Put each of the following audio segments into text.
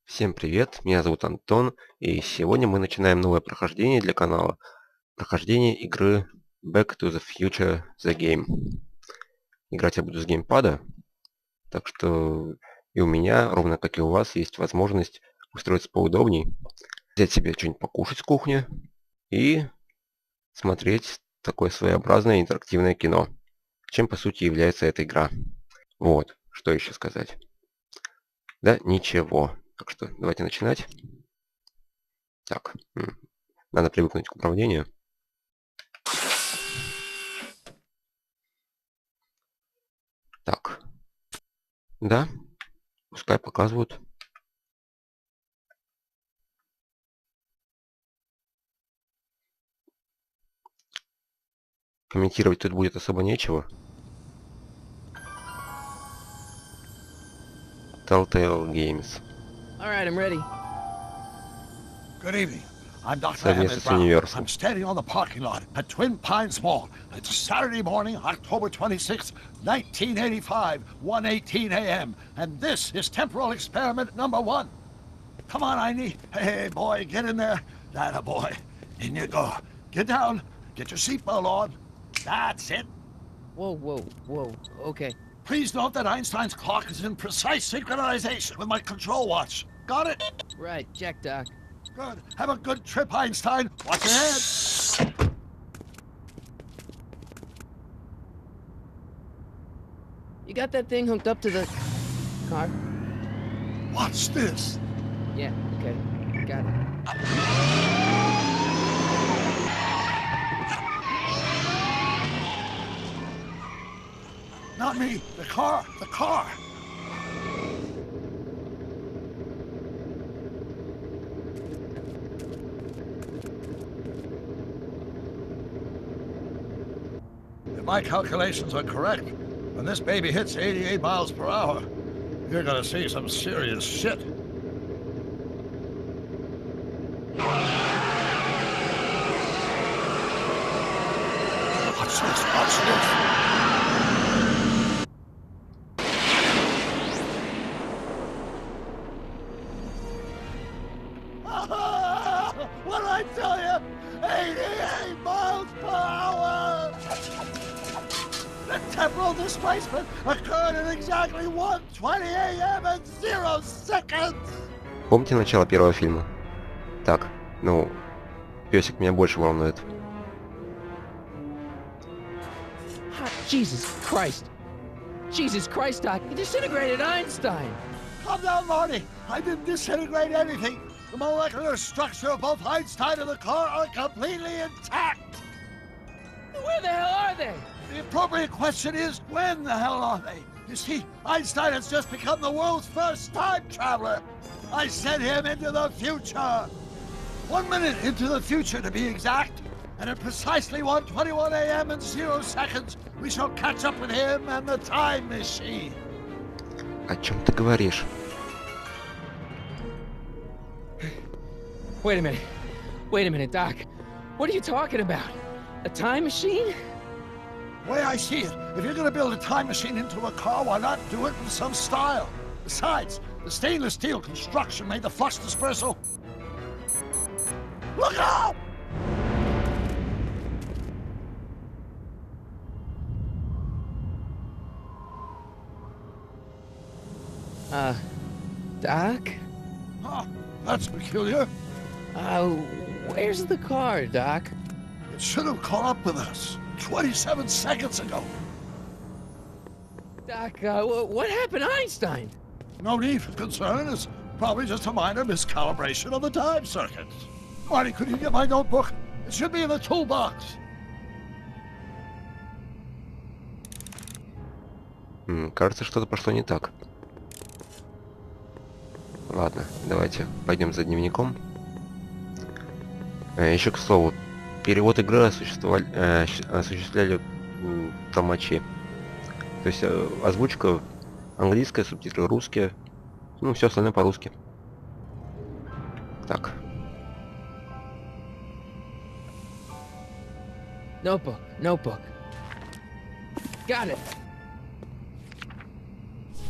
Всем привет, меня зовут Антон, и сегодня мы начинаем новое прохождение для канала. Прохождение игры Back to the Future The Game. Играть я буду с геймпада, так что и у меня, ровно как и у вас, есть возможность устроиться поудобней, взять себе что-нибудь покушать с кухни и смотреть такое своеобразное интерактивное кино, чем по сути является эта игра. Вот, что еще сказать? Да, ничего. Так что давайте начинать. Так, надо привыкнуть к управлению. Так, да, пускай показывают. Комментировать тут будет особо нечего. Telltale Games. All right, I'm ready. Good evening. I'm Dr. Совместно Emmett с Brown. Universal. I'm standing on the parking lot at Twin Pines Mall. It's Saturday morning, October 26, 1985, 1:18 a.m. And this is temporal experiment number 1. Come on, Einie. Hey, boy, get in there. That a boy. In you go. Get down. Get your seatbelt on. That's it. Whoa, whoa, whoa. Okay. Please note that Einstein's clock is in precise synchronization with my control watch. Got it? Right, check, Doc. Good. Have a good trip, Einstein. Watch ahead. You got that thing hooked up to the car? Watch this. Yeah, okay. Got it. Not me. The car. The car. If my calculations are correct, when this baby hits 88 miles per hour, you're gonna see some serious shit. Watch this, watch this. What did I tell you? 88 miles per hour! The temporal displacement occurred at exactly 1:20 a.m. and 0 seconds! Помните начало первого фильма? Так, ну, песик меня больше волнует. Jesus Christ. Jesus Christ, Doc. You disintegrated Einstein. Calm down, Marty. I didn't disintegrate anything. The molecular structure of both Einstein and the car are completely intact. Where the hell are they? The appropriate question is, when the hell are they? You see, Einstein has just become the world's first time traveler. I sent him into the future. 1 minute into the future, to be exact. And at precisely 1:21 a.m. and 0 seconds, we shall catch up with him and the time machine. О чем ты говоришь? Wait a minute. Wait a minute, Doc. What are you talking about? A time machine? The way I see it, if you're gonna build a time machine into a car, why not do it with some style? Besides, the stainless steel construction made the flux dispersal. Look out! Doc? Huh, that's peculiar. Where's the car, Doc? It should have caught up with us 27 seconds ago. Doc, what happened to Einstein? No need for concern. It's probably just a minor miscalibration of the time circuits. Marty, could you get my notebook? It should be in the toolbox. Кажется, что-то пошло не так. Ладно, давайте пойдем за дневником. Еще к слову, перевод игры осуществляли толмачи. То есть озвучка английская, субтитры русские, ну все остальное по-русски. Так. Notebook. Got it.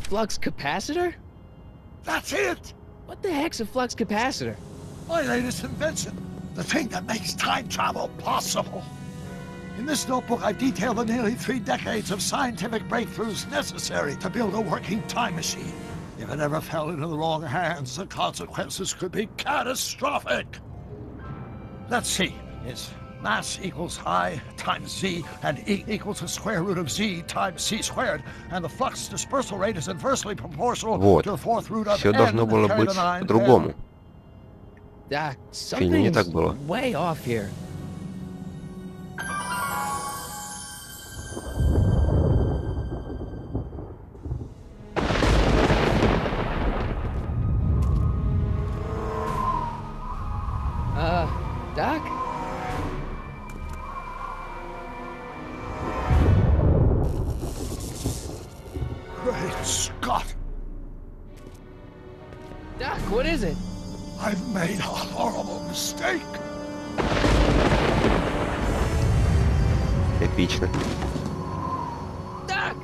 Flux capacitor? That's it! What the heck's a flux capacitor? My latest invention, the thing that makes time travel possible. In this notebook, I've detailed the nearly 3 decades of scientific breakthroughs necessary to build a working time machine. If it ever fell into the wrong hands, the consequences could be catastrophic. Let's see, it's mass equals I times Z, and E equals the square root of Z times C squared, and the flux dispersal rate is inversely proportional Вот. to the fourth root of Все N должно было carry быть the 9 по-другому. Doc, В фильме не так something's было. way off here. Doc? Great Scott! Doc, what is it? I've made a horrible mistake. Эпично. Doc!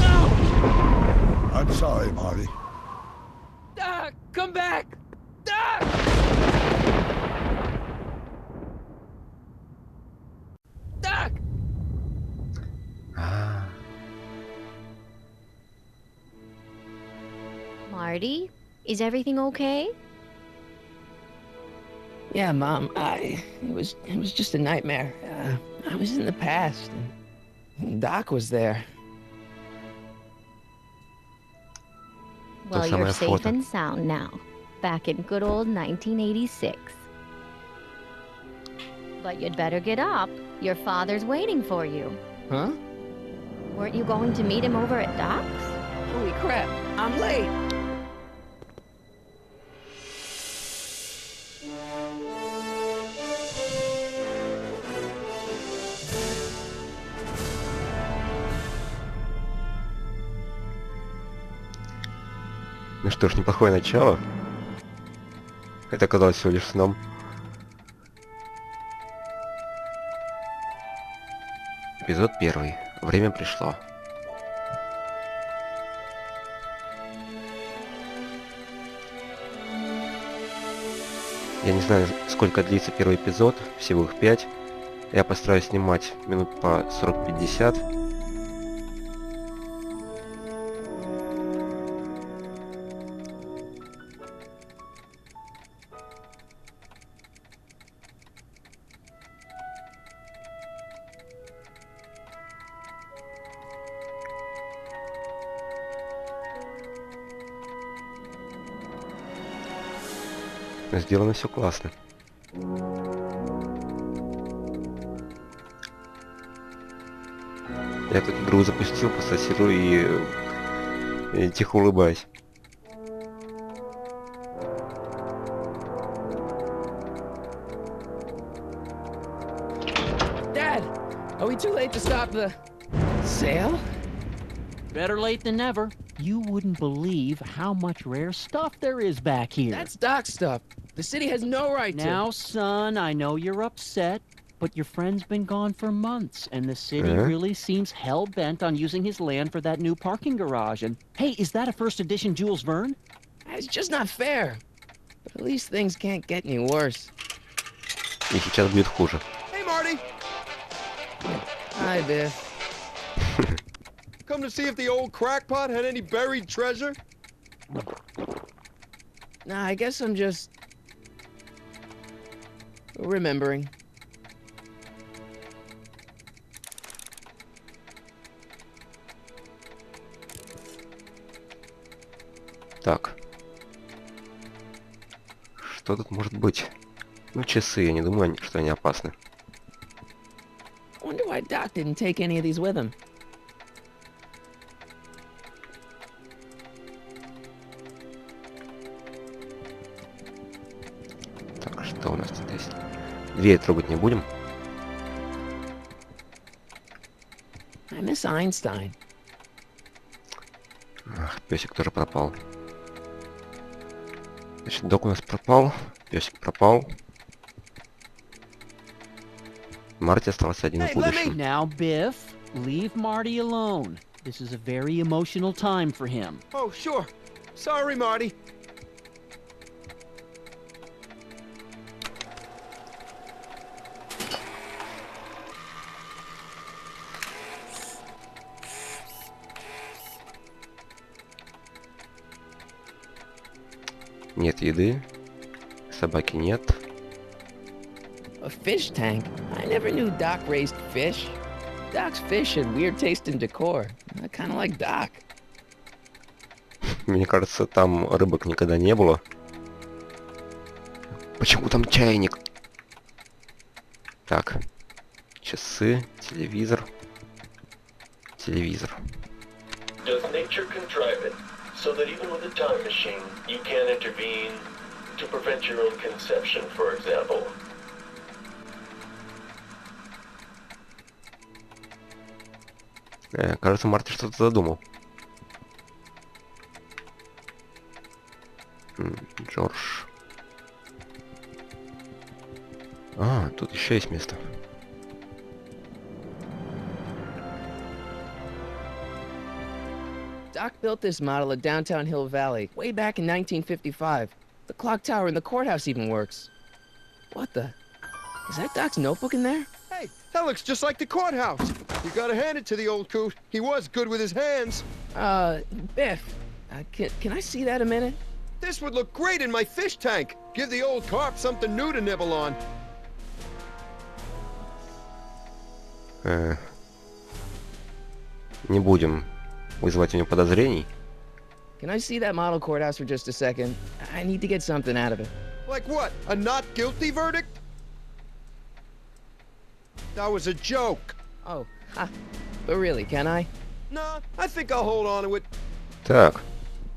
No! I'm sorry, Marty. Doc, come back! Doc! Doc! А, Marty, is everything okay? Yeah, Mom, it was just a nightmare. I was in the past, and Doc was there. Well, самое you're safe фото. and sound now. Back in good old 1986. But you'd better get up. Your father's waiting for you. Huh? Weren't you going to meet him over at Doc's? Holy crap, I'm late! Ну что ж, неплохое начало. Это оказалось всего лишь сном. Эпизод 1. Время пришло. Я не знаю, сколько длится первый эпизод, всего их 5. Я постараюсь снимать минут по 40-50. Но сделано все классно. Я тут игру запустил, просто сижу и тихо улыбаюсь. Dad, are we too late to stop the sale? Better late than never. You wouldn't believe how much rare stuff there is back here. That's Doc's stuff. The city has no right to. Now, son, I know you're upset, but your friend's been gone for months, and the city Uh-huh. really seems hell-bent on using his land for that new parking garage. And, hey, is that a first edition Jules Verne? It's just not fair. But at least things can't get any worse. И сейчас будет хуже. Hey, Marty! Hi, Biff. Come to see if the old crackpot had any buried treasure? Nah, I guess I'm just remembering. Так. Что тут может быть? Ну, часы, я не думаю, что они опасны. Wonder why Doc didn't take any of these with him. Так, что у нас тут есть? Дверь трогать не будем. I miss Einstein. Ах, песик тоже пропал. Значит, док у нас пропал. Песик пропал. Марти остался один в Hey, let me- будущем. Now, Biff, leave Marty alone. This is a very emotional time for him. Oh, sure. Sorry, Marty. Нет еды. Собаки нет. A fish tank? I never knew Doc raised fish. Doc's fish had weird taste and decor. I kind of like Doc. Мне кажется, там рыбок никогда не было. Почему там чайник? Так. Часы, телевизор. Телевизор. Does nature contrive it so that even with a time machine, you can intervene to prevent your own conception, for example? Кажется, Марти что-то задумал. Джордж. А, тут еще есть место. Doc built this model of downtown Hill Valley way back in 1955. The clock tower in the courthouse even works. What the? Is that Doc's notebook in there? Hey, that looks just like the courthouse. You gotta hand it to the old coot. He was good with his hands. Biff, can I see that a minute? This would look great in my fish tank. Give the old carp something new to nibble on. Не будем вызывать у него подозрений. Can I see that model courthouse for just a second? I need to get something out of it. Like what? A not guilty verdict? That was a joke. Oh, ha. But really, can I? Nah, I think I'll hold on to it. Так,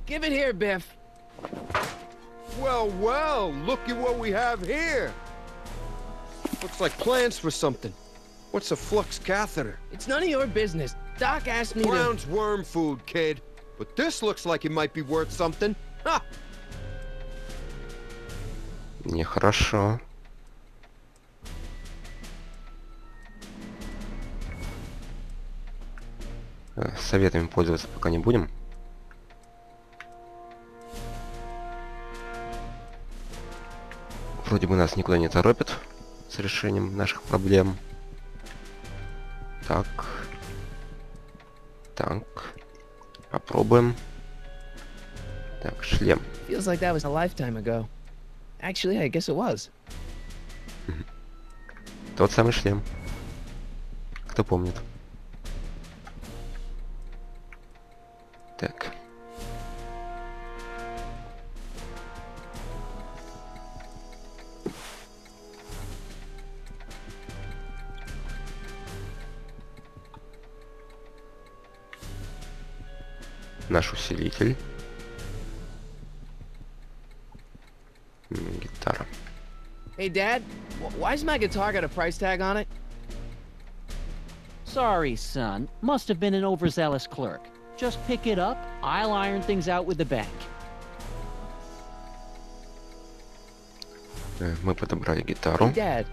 Give it here, Biff. Well, well, look at what we have here. Looks like plans for something. What's a flux catheter? It's none of your business. Doc asked me to... Brown's worm food, kid. But this looks like it might be worth something. Ha! нехорошо. Советами пользоваться пока не будем. Вроде бы нас никуда не торопят с решением наших проблем. Так. Так. Попробуем. Так, шлем. Feels like that was a lifetime ago. Actually, I guess it was. Тот самый шлем. Кто помнит? Так. Наш усилитель. Гитара. Hey, Dad, why's my guitar got a price tag on it? Sorry, son. Must have been an overzealous clerk. Just pick it up. I'll iron things out with the bank. Мы подобрали гитару. Hey, Dad.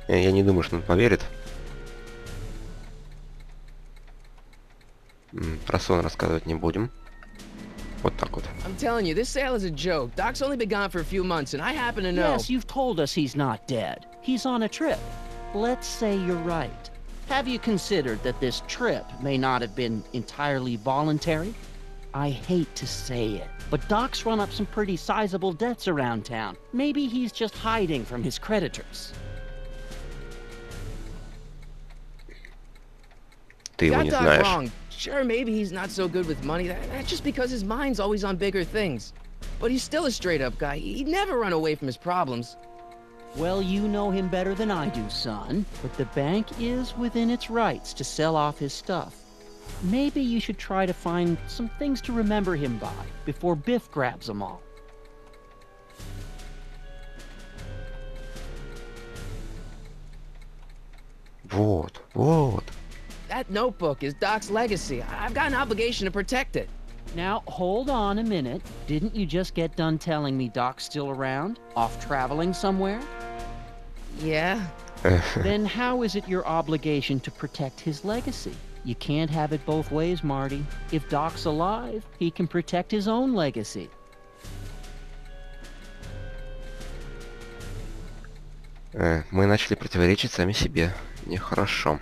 Я не думаю, что он поверит. Про сон рассказывать не будем. Вот так вот. I'm telling you, this sale is a joke. Doc's only been gone for a few months, and I happen to know... Yes, you've told us he's not dead. He's on a trip. Let's say you're right. Have you considered that this trip may not have been entirely voluntary? I hate to say it, but Doc's run up some pretty sizable debts around town. Maybe he's just hiding from his creditors. Ты его Got не Doc знаешь. wrong. Sure, maybe he's not so good with money. That's just because his mind's always on bigger things. But he's still a straight-up guy. He'd never run away from his problems. Well, you know him better than I do, son. But the bank is within its rights to sell off his stuff. Maybe you should try to find some things to remember him by before Biff grabs them all. Вот, вот. That notebook is Doc's legacy. I've got an obligation to protect it. Now, hold on a minute. Didn't you just get done telling me Doc's still around? Off traveling somewhere? Yeah? Then how is it your obligation to protect his legacy? You can't have it both ways, Marty. If Doc's alive, he can protect his own legacy. Мы начали противоречить сами себе. Нехорошо.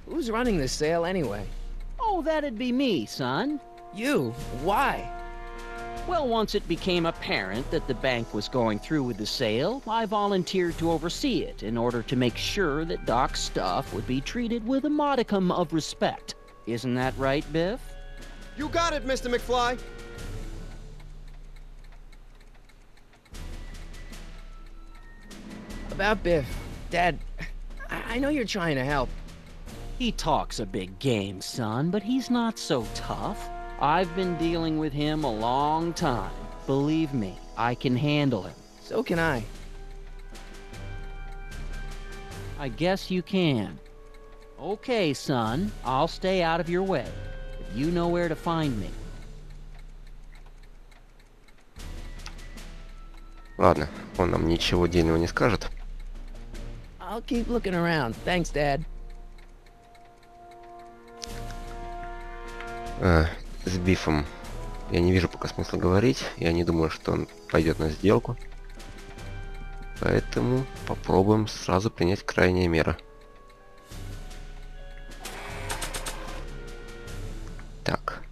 Who's running the sale anyway? Oh, that'd be me, son. You? Why? Well, once it became apparent that the bank was going through with the sale, I volunteered to oversee it in order to make sure that Doc's stuff would be treated with a modicum of respect. Isn't that right, Biff? You got it, Mr. McFly. About Biff. Dad, I know you're trying to help. He talks a big game, son, but he's not so tough. I've been dealing with him a long time. Believe me, I can handle him. So can I. I guess you can. Okay, son, I'll stay out of your way. But you know where to find me. Ладно, он нам ничего дельного не скажет. I'll keep looking around. Thanks, Dad. С Бифом я не вижу пока смысла говорить. Я не думаю, что он пойдет на сделку. Поэтому попробуем сразу принять крайние меры. Так.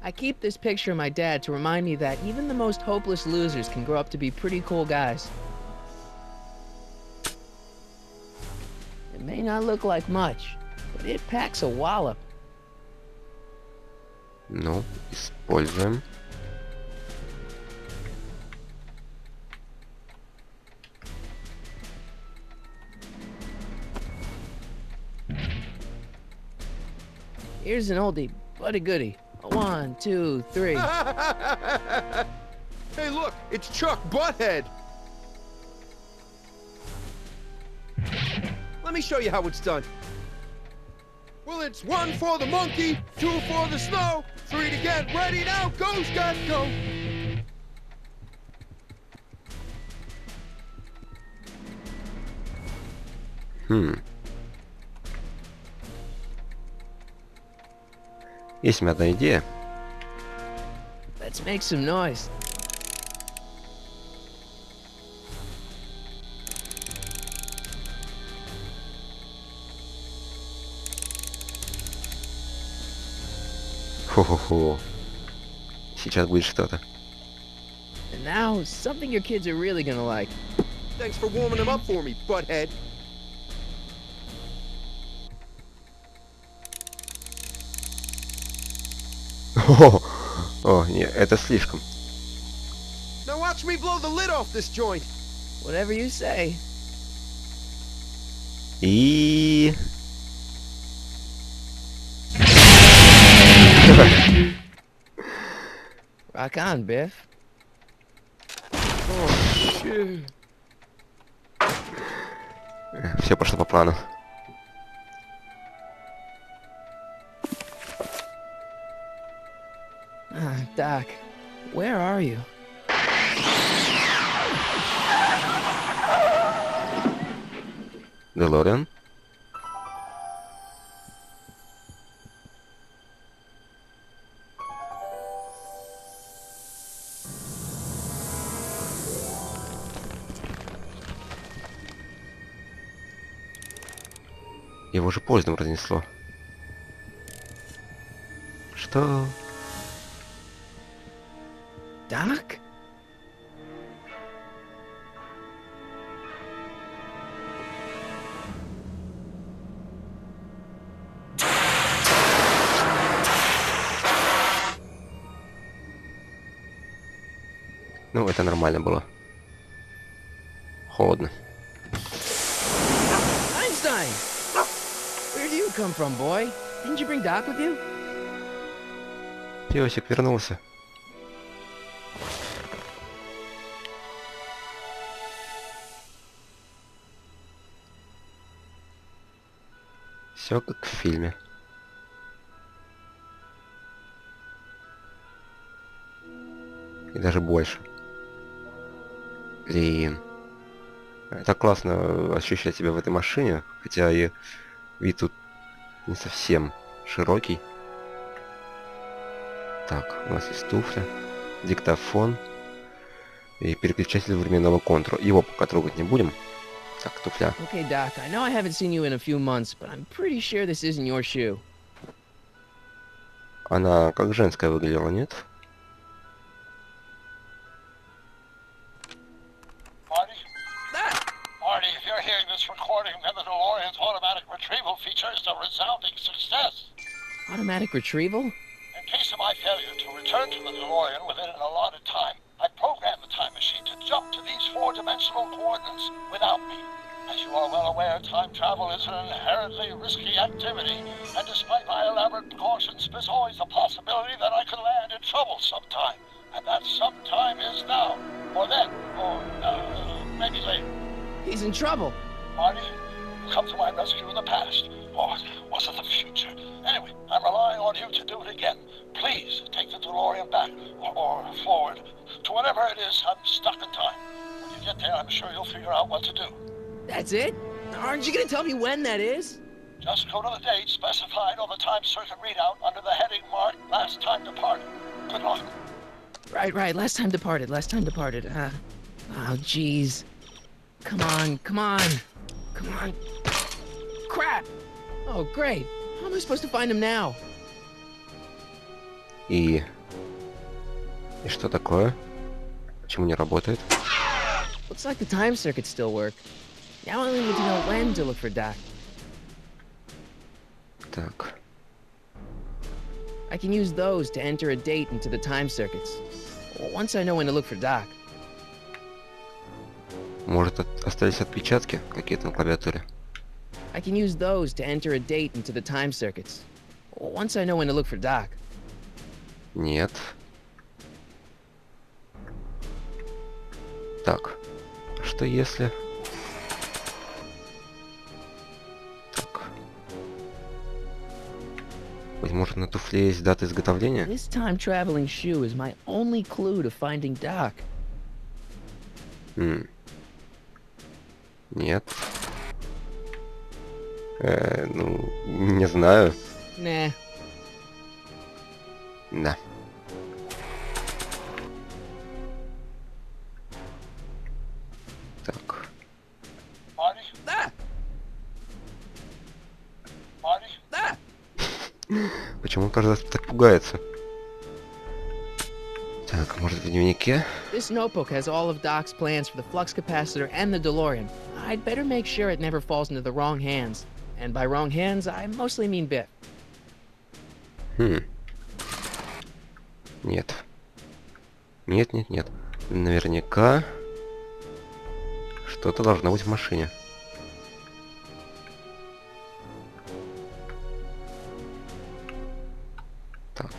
I keep this picture of my dad to remind me that even the most hopeless losers can grow up to be pretty cool guys. It may not look like much, but it packs a wallop. Ну, используем. Here's an oldie, but a goodie. 1, 2, 3. Hey, look, it's Chuck Butthead. Let me show you how it's done. Well, it's 1 for the monkey, 2 for the snow, 3 to get ready. Now goes, got go. Есть у меня одна идея. Let's make some noise. Хо-хо-хо. Сейчас будет что-то. And now, something your kids are really gonna like. Thanks for warming him up for me, Butthead. О, не, это слишком. Now watch me blow the lid off this joint. Whatever you say. И... Rock on, Biff. Oh, shit. Все пошло по плану. Doc, where are you? Делориан. Его же поездом разнесло. Что? Doc? Ну, это нормально было. Холодно. Einstein! Where do you come from, boy? Didn't you bring Doc with you? Песик вернулся. Все как в фильме. И даже больше. Блин. Это классно ощущать себя в этой машине, хотя и вид тут не совсем широкий. Так, у нас есть туфля, диктофон и переключатель временного контура. Его пока трогать не будем. Так, туфля. Okay, Doc, I know I haven't seen you in a few months, but I'm pretty sure this isn't your shoe. Она как женская выглядела, нет? Marty? Marty, if you're hearing this recording, then the DeLorean's automatic retrieval feature is a resounding success. Automatic retrieval? In case of my failure to return to the DeLorean within an allotted time, I programmed the time machine to jump to these four-dimensional coordinates without me. As you are well aware, time travel is an inherently risky activity, and despite my elaborate precautions, there's always a possibility that I could land in trouble sometime. And that sometime is now, or then, or maybe later. He's in trouble. Marty, you come to my rescue in the past, or was it the future? Anyway, I'm relying on you to do it again. Please take the DeLorean back, or forward, to whatever it is. I'm stuck in time. When you get there, I'm sure you'll figure out what to do. That's it? Aren't you gonna tell me when that is? Just go to the date specified on the time circuit readout under the heading marked Last Time Departed. Good luck. Right, last time departed. Oh, jeez. Come on. Crap! Oh, great. How am I supposed to find him now? И что такое? Почему не работает? Looks like the time circuits still work. Now I only need to know when to look for Doc. Так. I can use those to enter a date into the time circuits. Once I know when to look for Doc. Может, остались отпечатки какие-то на клавиатуре? I can use those to enter a date into the time circuits. Once I know when to look for Doc. Нет. Так. Что если... Так. Быть может, на туфле есть дата изготовления? This time-traveling shoe is my only clue to finding Doc. Нет. Ну, не знаю. Nah. Да. Так. Marty? Ah! Marty? Ah! Почему он каждый раз так пугается? Так, может, в дневнике? This notebook has all of Doc's plans for the flux capacitor and the DeLorean. I'd better make sure it never falls into the wrong hands. And by wrong hands, I mostly mean Biff. Нет. Нет. Наверняка что-то должно быть в машине. Так.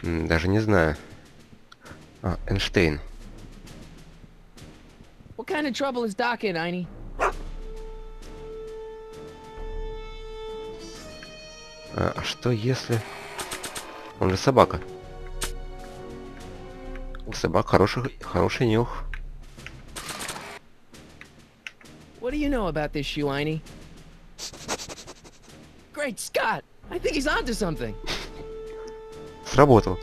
Даже не знаю. Эйнштейн. What kind of trouble is Doc in, Einie? А что если... Он же собака. У собак хороший нюх. What do you know about this shoe, Einie? Great Scott! I think he's onto something. Сработал.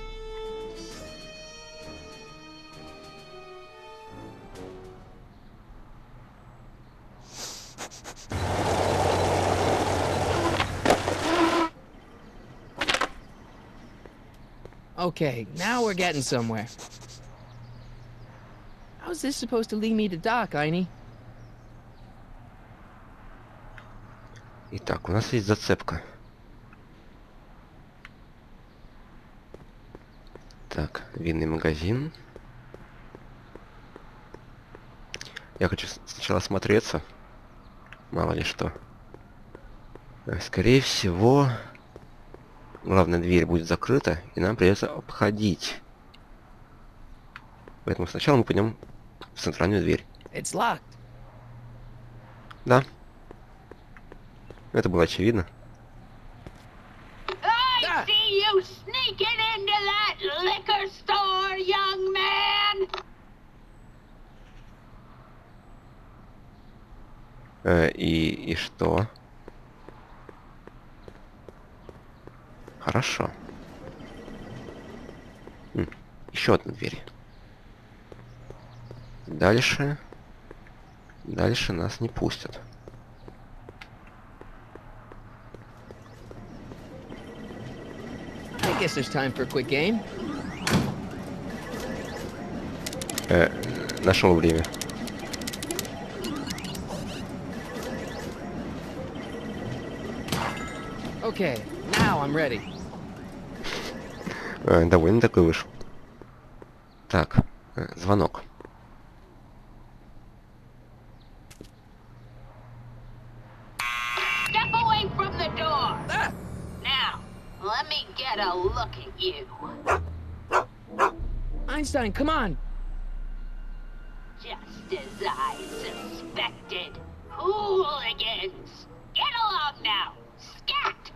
Okay, now we're getting somewhere. How's this supposed to lead me to Doc, Einie? Итак, у нас есть зацепка. Так, винный магазин. Я хочу сначала осмотреться. Мало ли что. Скорее всего, главная дверь будет закрыта, и нам придется обходить. Поэтому сначала мы пойдем в центральную дверь. It's locked. Да. Это было очевидно. I see you sneaking into that liquor store, young man. И что? Хорошо. Еще одна дверь. Дальше нас не пустят. I guess there's time for a quick game. Нашел время. Okay, now I'm ready. Довольно такой вышел. Так, звонок. Step away from the door. Now, let me get a look at you. Einstein, come on. Just as I suspected. Hooligans! Get along now! Scat!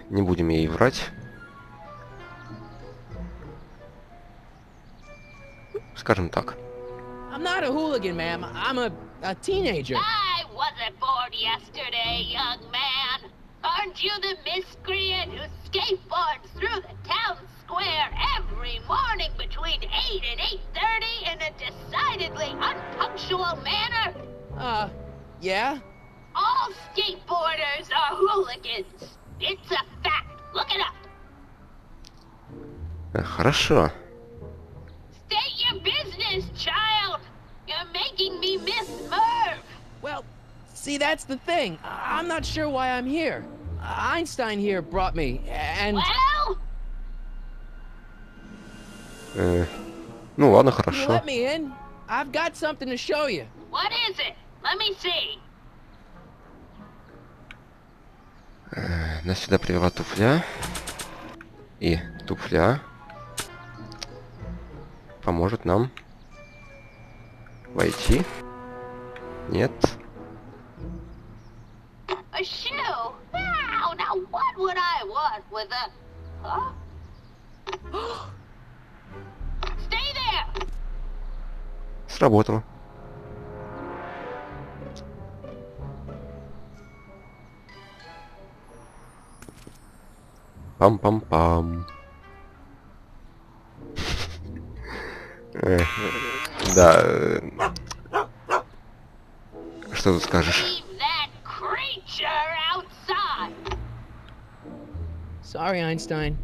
Не будем ей врать. Скажем так. I'm not a hooligan, ma'am. I'm a teenager. I wasn't born yesterday, young man. Aren't you the miscreant who skateboards through the town square every morning between 8 and 8:30 in a decidedly unpunctual manner? Yeah? All skateboarders are hooligans. It's a fact. Look it up. Хорошо. State your business, child. You're making me miss Merv. Well, see, that's the thing. I'm not sure why I'm here. Einstein here brought me, and... Well? Ну ладно, You хорошо. let me in? I've got something to show you. What is it? Let me see. Нас сюда привела туфля. И туфля поможет нам войти. Нет. A shoe? Now what would I want with a... Huh? Stay there! Сработало. Пам-пам-пам. Да. Что тут скажешь? Leave that creature outside! Sorry, Einstein.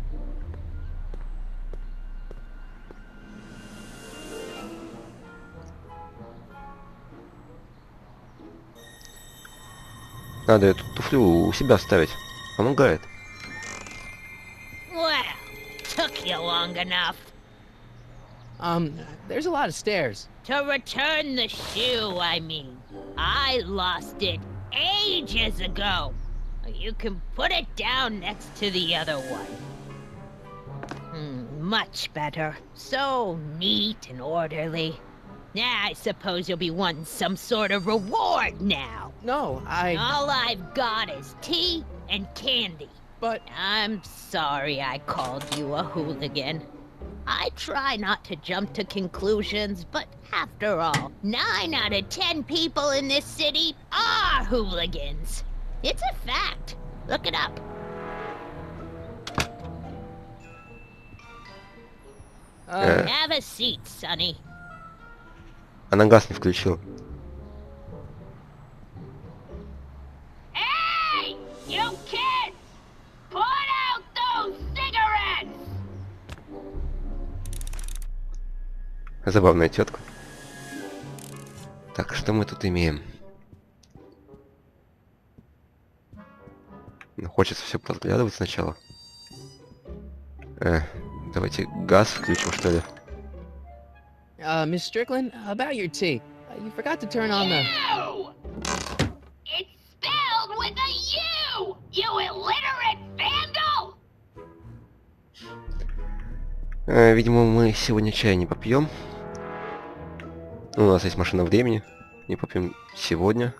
Надо эту туфлю у себя ставить. Помогает. Well, took you long enough. There's a lot of stairs. To return the shoe, I mean. I lost it ages ago. You can put it down next to the other one. Much better. So neat and orderly. I suppose you'll be wanting some sort of reward now. No, All I've got is tea and candy. But... I'm sorry I called you a hooligan. I try not to jump to conclusions, but after all, 9 out of 10 people in this city are hooligans. It's a fact. Look it up. Have a seat, Sonny. Она газ не включила. Hey! You kids! Put out those cigarettes! Забавная тетка. Так, что мы тут имеем? Хочется все подглядывать сначала. Давайте газ включим, что ли. Miss Strickland, about your tea. You forgot to turn on the... U! It's spelled with a U! You illiterate vandal! Видимо, мы сегодня чай не попьем. У нас есть машина времени. Не попьем сегодня.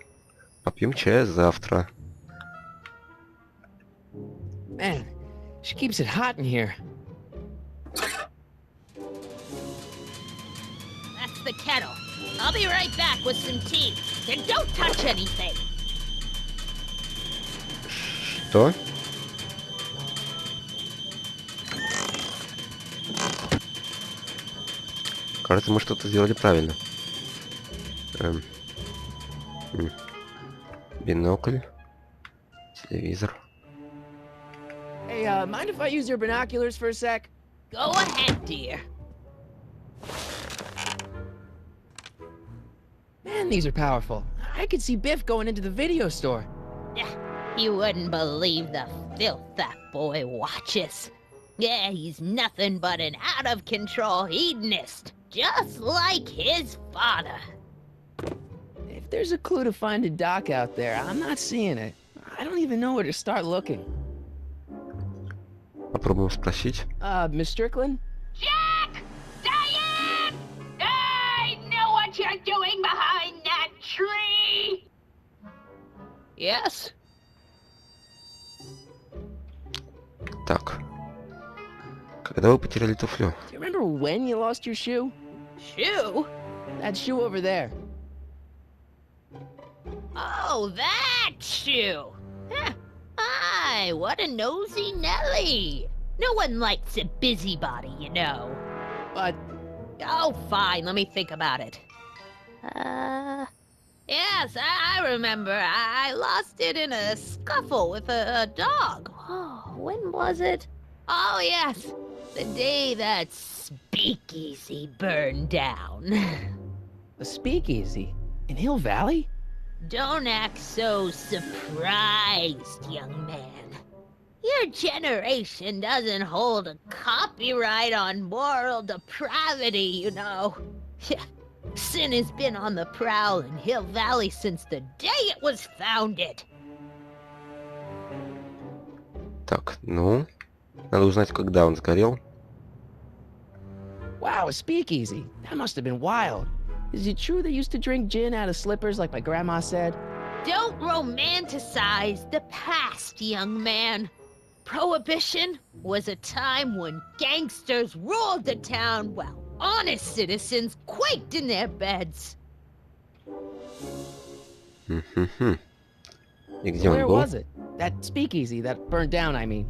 Попьем чая завтра. Man, she keeps it hot in here. That's the kettle. I'll be right back with some tea. Then don't touch anything. Что? Кажется, мы что-то сделали правильно. Бинокль. Телевизор. Hey, mind if I use your binoculars for a sec? Go ahead, dear. Man, these are powerful. I could see Biff going into the video store. You wouldn't believe the filth that boy watches. Yeah, he's nothing but an out-of-control hedonist, just like his father. If there's a clue to finding Doc out there, I'm not seeing it. I don't even know where to start looking. Попробуем спросить. Miss Strickland? Jack! Diane! I know what you're doing behind that tree! Yes? Так. Когда вы потеряли туфлю? Do you remember when you lost your shoe? Shoe? That shoe over there. Oh, that shoe! Huh. Aye, what a nosy Nelly! No one likes a busybody, you know. But Oh, fine, let me think about it. Yes, I remember. I lost it in a scuffle with a dog. Oh, when was it? Oh, yes, the day that speakeasy burned down. a speakeasy in Hill Valley? Don't act so surprised, young man. Your generation doesn't hold a copyright on moral depravity, you know. Sin has been on the prowl in Hill Valley since the day it was founded. Так, ну... Надо узнать, когда он сгорел. Wow, a speakeasy. That must have been wild. Is it true they used to drink gin out of slippers like my grandma said? Don't romanticize the past, young man. Prohibition was a time when gangsters ruled the town while honest citizens quaked in their beds. И где он Where был? was it? That speakeasy that burned down, I mean.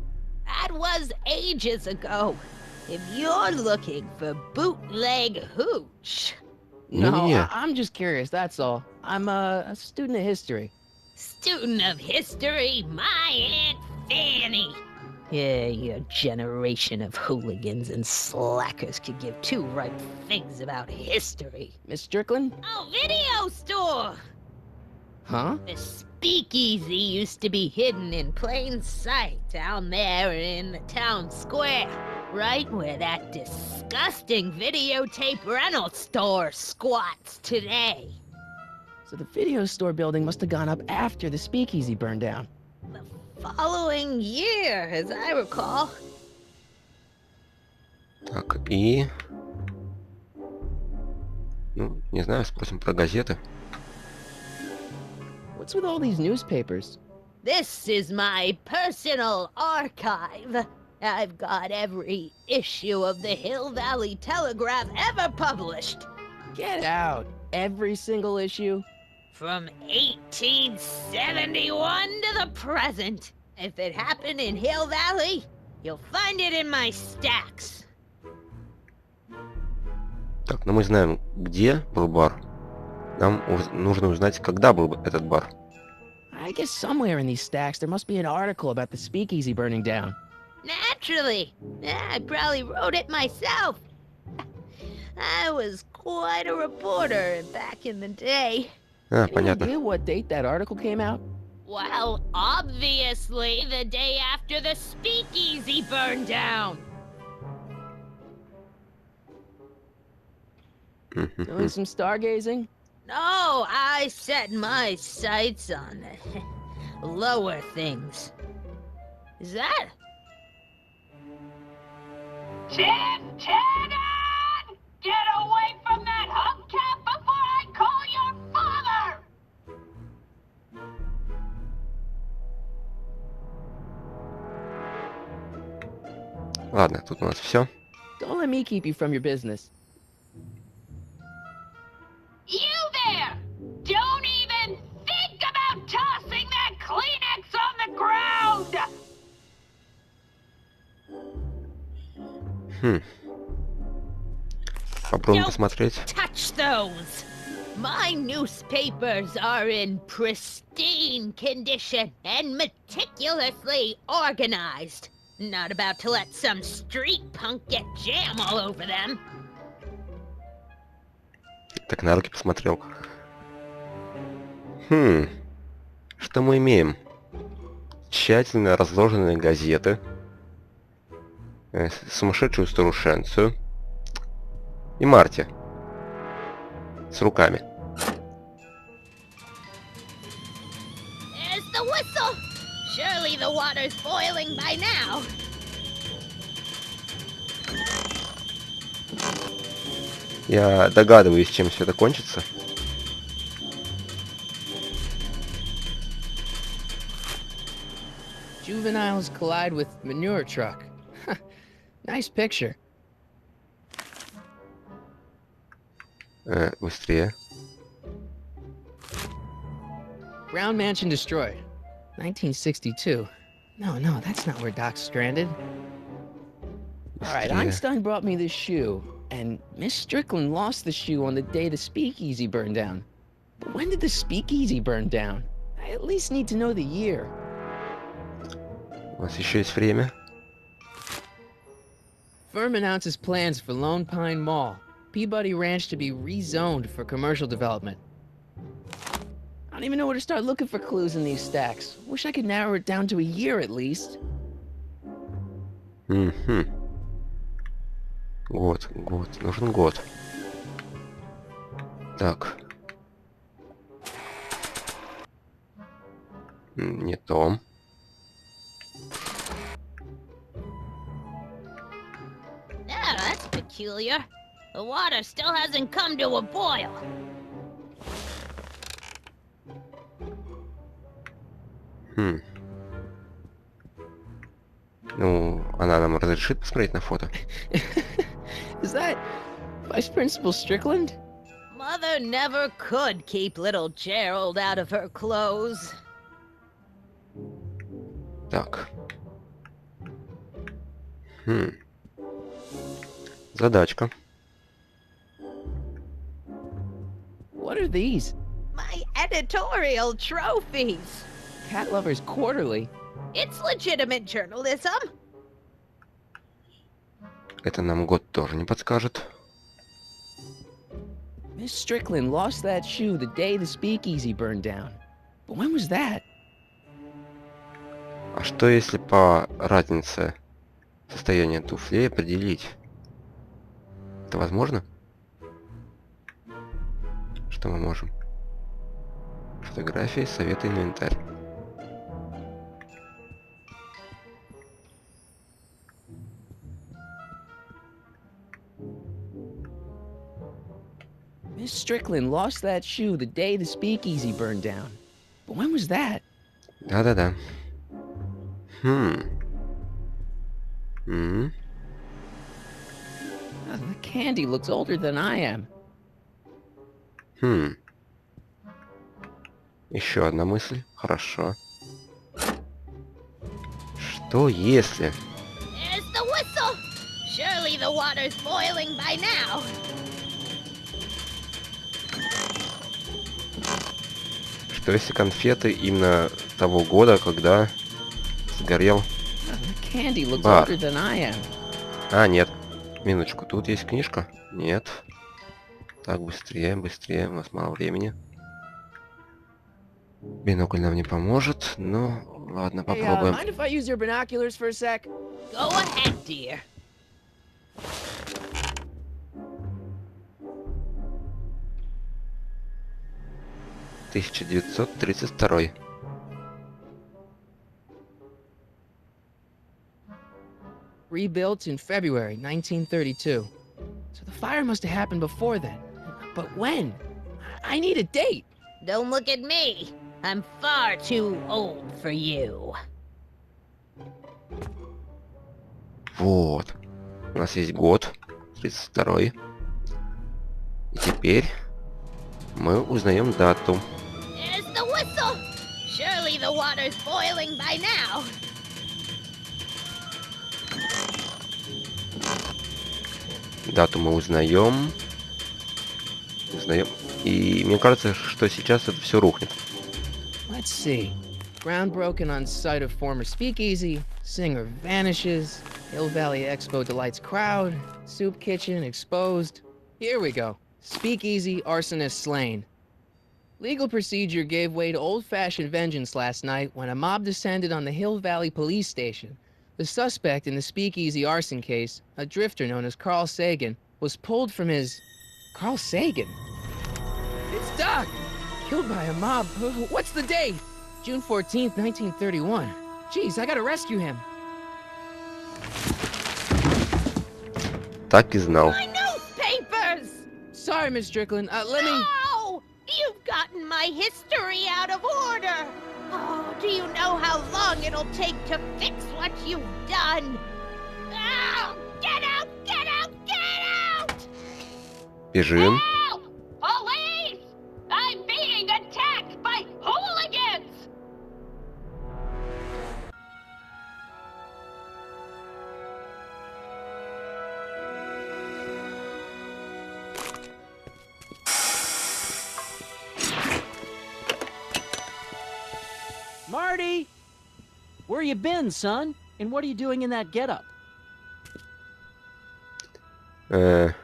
That was ages ago. If you're looking for bootleg hooch. No, Yeah. I'm just curious, that's all. I'm a student of history. Student of history, my Aunt Fanny. Yeah, your generation of hooligans and slackers could give two right things about history. Miss Strickland? Oh, video store! Huh? The speakeasy used to be hidden in plain sight down there in the town square, right where that disgusting videotape rental store squats today. So the video store building must have gone up after the speakeasy burned down. The following year, as I recall. Так, и... Ну, не знаю, спросим про газеты. What's with all these newspapers? This is my personal archive. I've got every issue of the Hill Valley Telegraph ever published. Get out. Every single issue? From 1871 to the present. If it happened in Hill Valley, you'll find it in my stacks. Так, ну мы знаем, где был бар. Нам нужно узнать, когда был этот бар. I guess somewhere in these stacks there must be an article about the speakeasy burning down. Naturally. I probably wrote it myself. I was quite a reporter back in the day. А, Any понятно. idea what date that article came out? Well, obviously the day after the speakeasy burned down. Doing some stargazing? No, I set my sights on lower things. Is that? Tim Tannen! Get away from that hubcap before I call your father! Ладно, тут у нас все. Don't let me keep you from your business. You there! Don't even think about tossing that Kleenex on the ground! Попробуем Don't посмотреть. touch those! My newspapers are in pristine condition and meticulously organized. Not about to let some street punk get jam all over them. Так, на руки посмотрел. Что мы имеем? Тщательно разложенные газеты. Сумасшедшую старушенцию. И Марти. С руками. There's the whistle! Surely the water's boiling by now. Я догадываюсь, чем все это кончится. Juveniles collide with manure truck. Nice picture. Быстрее. Brown Mansion destroyed. 1962. No, that's not where Doc's stranded. Alright, Быстрее. Einstein brought me this shoe, and Miss Strickland lost the shoe on the day the speakeasy burned down. But when did the speakeasy burn down? I at least need to know the year. У нас еще есть время. Firm announces plans for Lone Pine Mall, Peabody Ranch to be rezoned for commercial development. I don't even know where to start looking for clues in these stacks. Wish I could narrow it down to a year at least. Год. Нужен год. Так. Не то. Yeah, that's peculiar. The water still hasn't come to a boil. Ну, она нам разрешит посмотреть на фото? Is that Vice Principal Strickland? Mother never could keep little Gerald out of her clothes. Так. Задачка. What are these? My editorial trophies. Cat Lovers Quarterly? It's legitimate journalism. Это нам год тоже не подскажет. Miss Strickland lost that shoe the day the speakeasy burned down. But when was that? А что если по разнице состояния туфлей определить? Это возможно? Что мы можем? Фотографии, советы, инвентарь. Miss Strickland lost that shoe the day the speakeasy burned down. But when was that? Да-да-да. Oh, the candy looks older than I am. Еще одна мысль. Хорошо. Что если... There's the whistle. Surely the water's boiling by now. Что если конфеты именно того года, когда сгорел... Oh, the candy looks Бар. older than I am. А, нет. Минуточку, тут есть книжка? Нет. Так, быстрее, у нас мало времени. Бинокль нам не поможет, но ладно, Hey, попробуем. mind if I use your binoculars for a sec? Go ahead, dear. 1932. Rebuilt in February 1932. So the fire must have happened before then. But when? I need a date. Don't look at me. I'm far too old for you. Вот. У нас есть год. 32. И теперь мы узнаем дату. There's the whistle. Surely the water's boiling by now. Дату мы узнаем. И мне кажется, что сейчас это все рухнет. Let's see. Ground broken on site of former speakeasy. Singer vanishes. Hill Valley Expo delights crowd. Soup kitchen exposed. Here we go. Speakeasy arsonist slain. Legal procedure gave way to old-fashioned vengeance last night when a mob descended on the Hill Valley police station. The suspect in the speakeasy arson case, a drifter known as Carl Sagan, was pulled from his... Carl Sagan? It's Doc! Killed by a mob. What's the date? June 14th, 1931. Jeez, I gotta rescue him. Так и знал. My newspapers! Sorry, Miss Strickland. Let me... No! You've gotten my history out of order! Oh, do you know how long it'll take to fix what you've done? Oh, get out! Get out! Get out! Бежим. Help! Police! I'm being attacked by hooligans! Marty! Where you been, son? And what are you doing in that getup? Я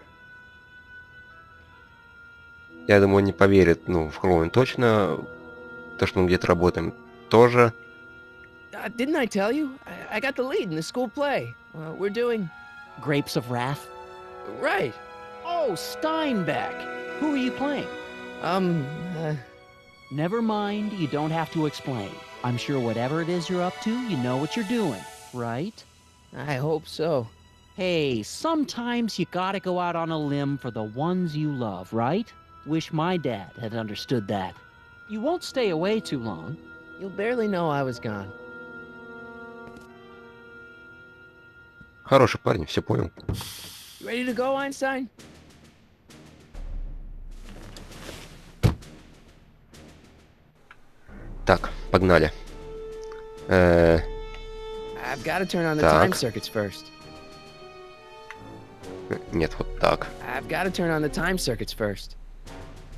думаю, он не поверит, в Хэллоуин точно. То, что мы где-то работаем, тоже. Didn't I tell you? I got the lead in the school play. We're doing... Grapes of Wrath? Right. Oh, Steinbeck! Who are you playing? Never mind, you don't have to explain. I'm sure whatever it is you're up to, you know what you're doing, right? I hope so. Hey, sometimes you gotta go out on a limb for the ones you love, right? Wish my dad had understood that. You won't stay away too long. You'll barely know I was gone. Хороший парень, все понял. You ready to go, Einstein? Так, погнали. I've got to turn on the time circuits first. Нет, вот так. I've got to turn on the time circuits first.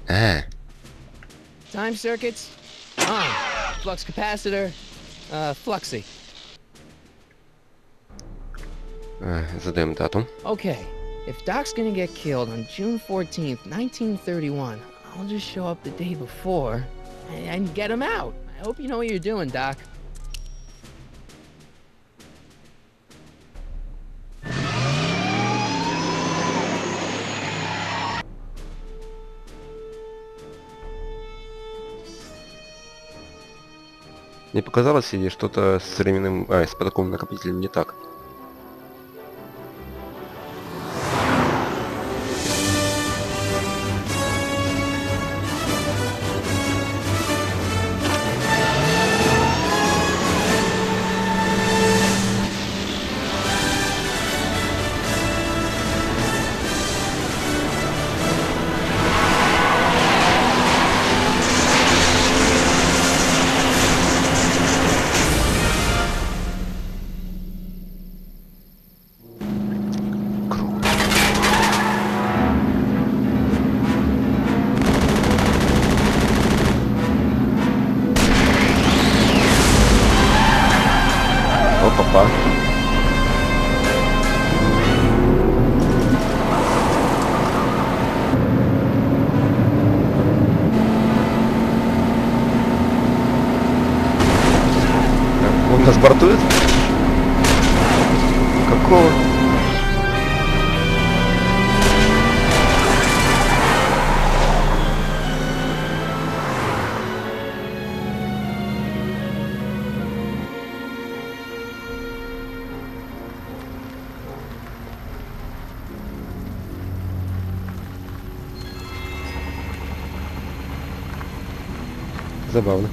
Time circuits. On. Flux capacitor. Fluxy. Задаем дату. Okay. If Doc's gonna get killed on June 14th, 1931, I'll just show up the day before and get him out. I hope you know what you're doing, Doc. Мне показалось, или что-то с временным... с потоковым накопителем не так. Опа-па. Он нас бортует? Какого? Забавно.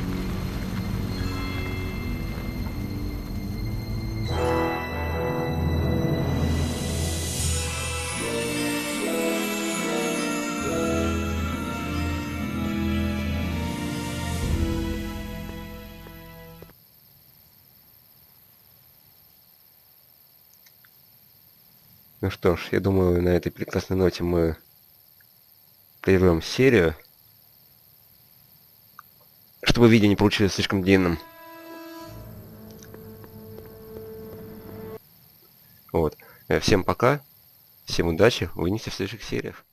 Ну что ж, я думаю, на этой прекрасной ноте мы прервем серию, чтобы видео не получилось слишком длинным. Вот. Всем пока, всем удачи, увидимся в следующих сериях.